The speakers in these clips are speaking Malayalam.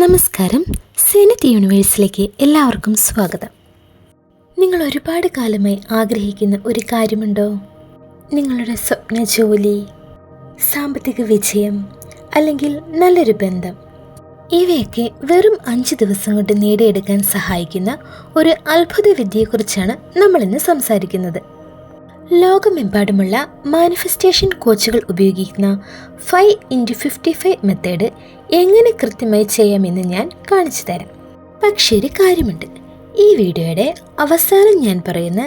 നമസ്കാരം. സെനറ്റ് യൂണിവേഴ്സിലേക്ക് എല്ലാവർക്കും സ്വാഗതം. നിങ്ങൾ ഒരുപാട് കാലമായി ആഗ്രഹിക്കുന്ന ഒരു കാര്യമുണ്ടോ? നിങ്ങളുടെ സ്വപ്ന ജോലി, സാമ്പത്തിക വിജയം, അല്ലെങ്കിൽ നല്ലൊരു ബന്ധം. ഇവയൊക്കെ വെറും 5 ദിവസം കൊണ്ട് നേടിയെടുക്കാൻ സഹായിക്കുന്ന ഒരു അത്ഭുത വിദ്യയെക്കുറിച്ചാണ് നമ്മളിന്ന് സംസാരിക്കുന്നത്. ലോകമെമ്പാടുമുള്ള മാനിഫെസ്റ്റേഷൻ കോച്ചുകൾ ഉപയോഗിക്കുന്ന 5x55 മെത്തേഡ് എങ്ങനെ കൃത്യമായി ചെയ്യാമെന്ന് ഞാൻ കാണിച്ചു തരാം. പക്ഷേ ഒരു കാര്യമുണ്ട്, ഈ വീഡിയോയുടെ അവസാനം ഞാൻ പറയുന്ന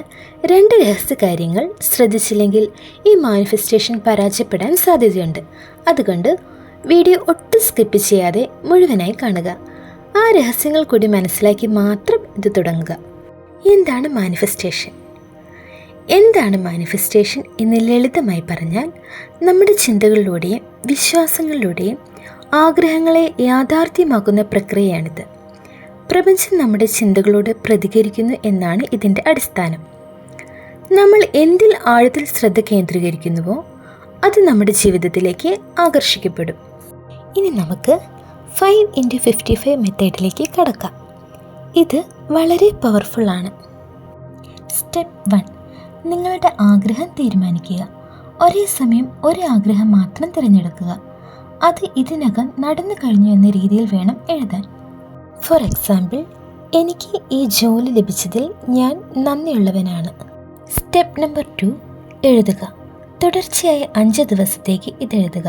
2 രഹസ്യ കാര്യങ്ങൾ ശ്രദ്ധിച്ചില്ലെങ്കിൽ ഈ മാനിഫെസ്റ്റേഷൻ പരാജയപ്പെടാൻ സാധ്യതയുണ്ട്. അതുകൊണ്ട് വീഡിയോ ഒട്ടും സ്കിപ്പ് ചെയ്യാതെ മുഴുവനായി കാണുക. ആ രഹസ്യങ്ങൾ കൂടി മനസ്സിലാക്കി മാത്രം ഇത് തുടങ്ങുക. എന്താണ് മാനിഫെസ്റ്റേഷൻ? എന്താണ് മാനിഫെസ്റ്റേഷൻ എന്ന് ലളിതമായി പറഞ്ഞാൽ, നമ്മുടെ ചിന്തകളിലൂടെയും വിശ്വാസങ്ങളിലൂടെയും ആഗ്രഹങ്ങളെ യാഥാർത്ഥ്യമാക്കുന്ന പ്രക്രിയയാണിത്. പ്രപഞ്ചം നമ്മുടെ ചിന്തകളോട് പ്രതികരിക്കുന്നു എന്നാണ് ഇതിൻ്റെ അടിസ്ഥാനം. നമ്മൾ എന്തിൽ ആഴത്തിൽ ശ്രദ്ധ കേന്ദ്രീകരിക്കുന്നുവോ അത് നമ്മുടെ ജീവിതത്തിലേക്ക് ആകർഷിക്കപ്പെടും. ഇനി നമുക്ക് 5x55 മെത്തേഡിലേക്ക് കടക്കാം. ഇത് വളരെ പവർഫുള്ളാണ്. സ്റ്റെപ്പ് 1, നിങ്ങളുടെ ആഗ്രഹം തീരുമാനിക്കുക. ഒരേ സമയം ഒരു ആഗ്രഹം മാത്രം തിരഞ്ഞെടുക്കുക. അത് ഇതിനകം നടന്നു കഴിഞ്ഞു എന്ന രീതിയിൽ വേണം എഴുതാൻ. ഫോർ എക്സാമ്പിൾ, എനിക്ക് ഈ ജോലി ലഭിച്ചതിൽ ഞാൻ നന്ദിയുള്ളവനാണ്. സ്റ്റെപ്പ് നമ്പർ 2, എഴുതുക. തുടർച്ചയായി 5 ദിവസത്തേക്ക് ഇതെഴുതുക.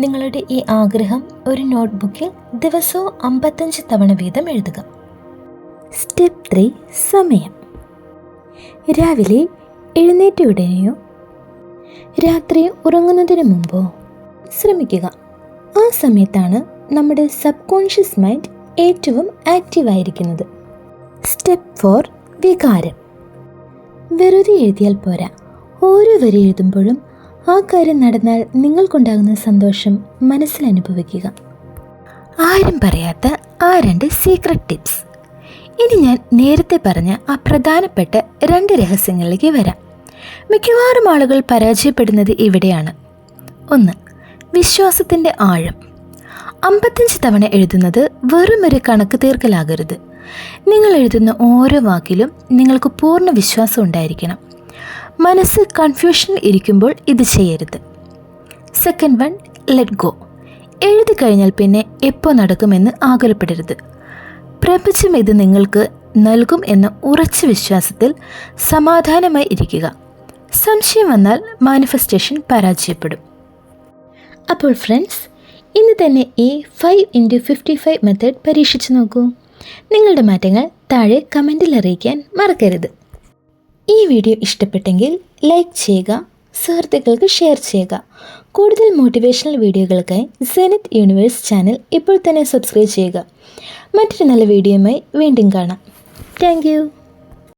നിങ്ങളുടെ ഈ ആഗ്രഹം ഒരു നോട്ട്ബുക്കിൽ ദിവസവും 55 തവണ വീതം എഴുതുക. സ്റ്റെപ്പ് 3, സമയം. രാവിലെ എഴുന്നേറ്റ ഉടനെയോ രാത്രി ഉറങ്ങുന്നതിന് മുമ്പോ ശ്രമിക്കുക. ആ സമയത്താണ് നമ്മുടെ സബ് കോൺഷ്യസ് മൈൻഡ് ഏറ്റവും ആക്റ്റീവായിരിക്കുന്നത്. സ്റ്റെപ്പ് 4, വികാരം. വെറുതെ എഴുതിയാൽ പോരാ. ഓരോ വരി എഴുതുമ്പോഴും ആ കാര്യം നടന്നാൽ നിങ്ങൾക്കുണ്ടാകുന്ന സന്തോഷം മനസ്സിൽ അനുഭവിക്കുക. ആരും പറയാത്ത ആ 2 സീക്രട്ട് ടിപ്സ്. ഇനി ഞാൻ നേരത്തെ പറഞ്ഞ ആ പ്രധാനപ്പെട്ട 2 രഹസ്യങ്ങളിലേക്ക് വരാം. മിക്കവാറും ആളുകൾ പരാജയപ്പെടുന്നത് ഇവിടെയാണ്. 1, വിശ്വാസത്തിൻ്റെ ആഴം. 55 തവണ എഴുതുന്നത് വെറും ഒരു കണക്ക് തീർക്കലാകരുത്. നിങ്ങൾ എഴുതുന്ന ഓരോ വാക്കിലും നിങ്ങൾക്ക് പൂർണ്ണ വിശ്വാസം ഉണ്ടായിരിക്കണം. മനസ്സ് കൺഫ്യൂഷനിൽ ഇരിക്കുമ്പോൾ ഇത് ചെയ്യരുത്. Second 1, let go. എഴുതി കഴിഞ്ഞാൽ പിന്നെ എപ്പോൾ നടക്കുമെന്ന് ആകുലപ്പെടരുത്. പ്രപഞ്ചം ഇത് നിങ്ങൾക്ക് നൽകും എന്ന ഉറച്ച വിശ്വാസത്തിൽ സമാധാനമായി ഇരിക്കുക. സംശയം വന്നാൽ മാനിഫെസ്റ്റേഷൻ പരാജയപ്പെടും. അപ്പോൾ ഫ്രണ്ട്സ്, ഇന്ന് തന്നെ ഈ 5x55 മെത്തേഡ് പരീക്ഷിച്ച് നോക്കൂ. നിങ്ങളുടെ മാറ്റങ്ങൾ താഴെ കമൻറ്റിൽ അറിയിക്കാൻ മറക്കരുത്. ഈ വീഡിയോ ഇഷ്ടപ്പെട്ടെങ്കിൽ ലൈക്ക് ചെയ്യുക, സുഹൃത്തുക്കൾക്ക് ഷെയർ ചെയ്യുക. കൂടുതൽ മോട്ടിവേഷണൽ വീഡിയോകൾക്കായി സെനറ്റ് യൂണിവേഴ്സ് ചാനൽ ഇപ്പോൾ തന്നെ സബ്സ്ക്രൈബ് ചെയ്യുക. മറ്റൊരു നല്ല വീഡിയോയുമായി വീണ്ടും കാണാം. Thank you.